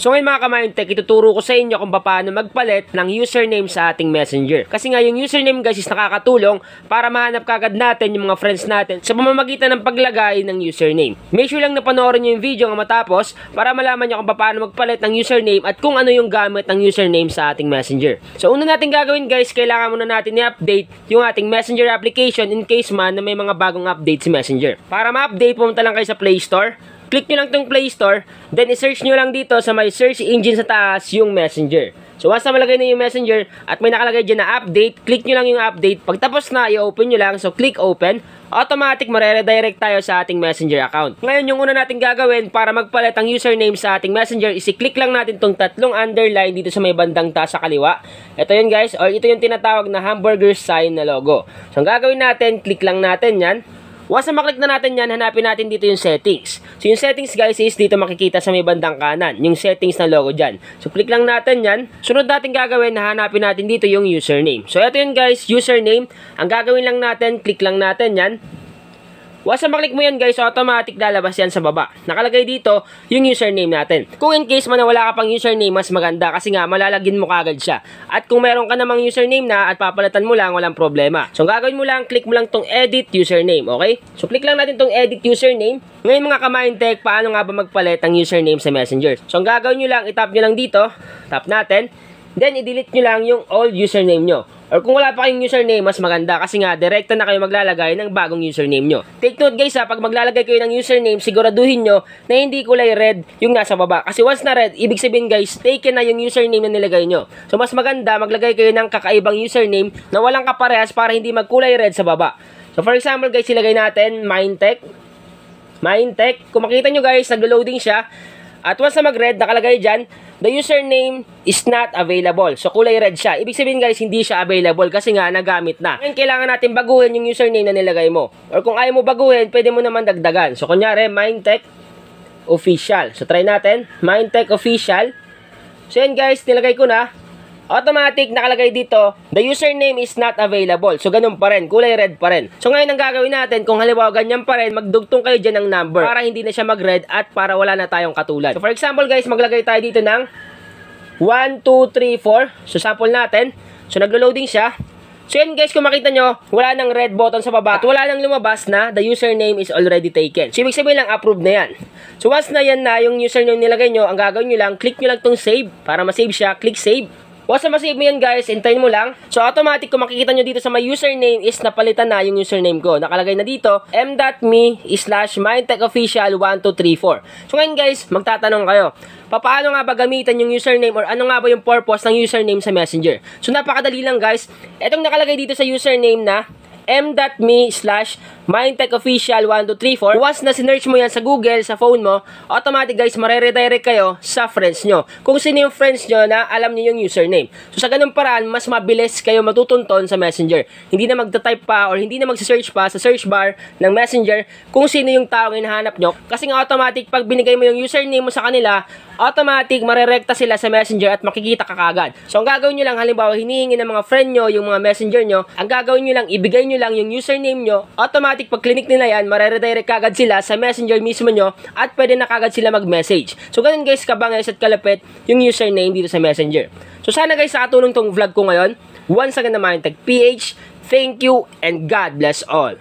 So ngayon mga ka-Mindtech, ituturo ko sa inyo kung paano magpalit ng username sa ating Messenger. Kasi nga yung username guys is nakakatulong para mahanap kagad natin yung mga friends natin sa pamamagitan ng paglagay ng username. Make sure lang na panoorin nyo yung video nga matapos para malaman nyo kung paano magpalit ng username at kung ano yung gamit ng username sa ating Messenger. So una natin gagawin guys, kailangan muna natin i-update yung ating Messenger application in case man na may mga bagong update si Messenger. Para ma-update, pumunta lang kayo sa Play Store. Click nyo lang itong Play Store, then i-search nyo lang dito sa may search engine sa taas yung Messenger. So once na malagay na yung Messenger at may nakalagay dyan na update, click nyo lang yung update. Pagtapos na, i-open nyo lang, so click open, automatic mareredirect tayo sa ating Messenger account. Ngayon yung una natin gagawin para magpalit ang username sa ating Messenger is i-click lang natin itong tatlong underline dito sa may bandang taas sa kaliwa. Ito yun guys, or ito yung tinatawag na hamburger sign na logo. So ang gagawin natin, click lang natin yan. Once na maklik na natin yan, hanapin natin dito yung settings. So yung settings guys is dito makikita sa may bandang kanan, yung settings na logo dyan. So click lang natin yan. Sunod natin gagawin na hanapin natin dito yung username. So ito yun guys, username. Ang gagawin lang natin, click lang natin yan. Once na maklik mo yan guys, automatic lalabas yan sa baba. Nakalagay dito yung username natin. Kung in case man na wala ka pang username, mas maganda kasi nga malalagin mo kagad siya. At kung meron ka namang username na at papalitan mo lang, walang problema. So ang gagawin mo lang, click mo lang tong edit username, okay? So click lang natin tong edit username. Ngayon mga ka-Mindtech, paano nga ba magpalit ang username sa Messenger? So ang gagawin nyo lang, itap nyo lang dito, tap natin. Then i-delete nyo lang yung old username nyo. Or kung wala pa kayong username, mas maganda kasi nga direkta na kayo maglalagay ng bagong username nyo. Take note guys ha, pag maglalagay kayo ng username, siguraduhin nyo na hindi kulay red yung nasa baba. Kasi once na red, ibig sabihin guys, taken na yung username na nilagay nyo. So mas maganda, maglagay kayo ng kakaibang username na walang kaparehas para hindi magkulay red sa baba. So for example guys, ilagay natin Mindtech. Kung makita nyo guys, naglo-loading siya. At once na mag-red, nakalagay dyan, the username is not available. So, kulay red siya. Ibig sabihin guys, hindi siya available kasi nga nagamit na. Ngayon, kailangan natin baguhin yung username na nilagay mo. Or kung ayaw mo baguhin, pwede mo naman dagdagan. So, kunyari, Mindtech Official. So, try natin. Mindtech Official. So, yan guys, nilagay ko na. Automatic, nakalagay dito, the username is not available. So, ganun pa rin. Kulay red pa rin. So, ngayon ang gagawin natin, kung halimbawa ganyan pa rin, magdugtong kayo dyan ng number para hindi na siya mag-red at para wala na tayong katulad. So, for example, guys, maglagay tayo dito ng 1, 2, 3, 4. So, sample natin. So, naglo-loading siya. So, yan guys, kung makita nyo, wala nang red button sa baba at wala nang lumabas na the username is already taken. So, ibig sabihin lang, approved na yan. So, once na yan na yung username nilagay nyo, ang gagawin nyo lang, click nyo lang tong save para ma-save siya. Click save. Once na ma-save mo yan guys, hintayin mo lang. So automatic kung makikita nyo dito sa my username is napalitan na yung username ko. Nakalagay na dito, m.me/mindtechofficial1234. So ngayon guys, magtatanong kayo, paano nga ba gamitan yung username or ano nga ba yung purpose ng username sa Messenger? So napakadali lang guys. Etong nakalagay dito sa username na m.me/mindtechofficial1234. Once na sinearch mo yan sa Google, sa phone mo, automatic guys, mareredirect kayo sa friends nyo. Kung sino yung friends nyo na alam nyo yung username. So sa ganung paraan, mas mabilis kayo matutunton sa Messenger. Hindi na magta-type pa or hindi na magsa-search pa sa search bar ng Messenger kung sino yung taong hinahanap nyo. Kasi nga automatic, pag binigay mo yung username mo sa kanila, automatic marerekta sila sa Messenger at makikita ka kagad. So ang gagawin nyo lang, halimbawa hinihingi ng mga friend nyo yung mga Messenger nyo, ang gagawin nyo lang, ibigay nyo lang yung username nyo, automatic pag click nila yan, mareredirect kagad sila sa Messenger mismo nyo at pwede na kagad sila mag-message. So ganun guys, kabangis at kalapit yung username dito sa Messenger. So sana guys, nakatulong tong vlog ko ngayon. Once again naman, Mindtech PH, thank you and God bless all.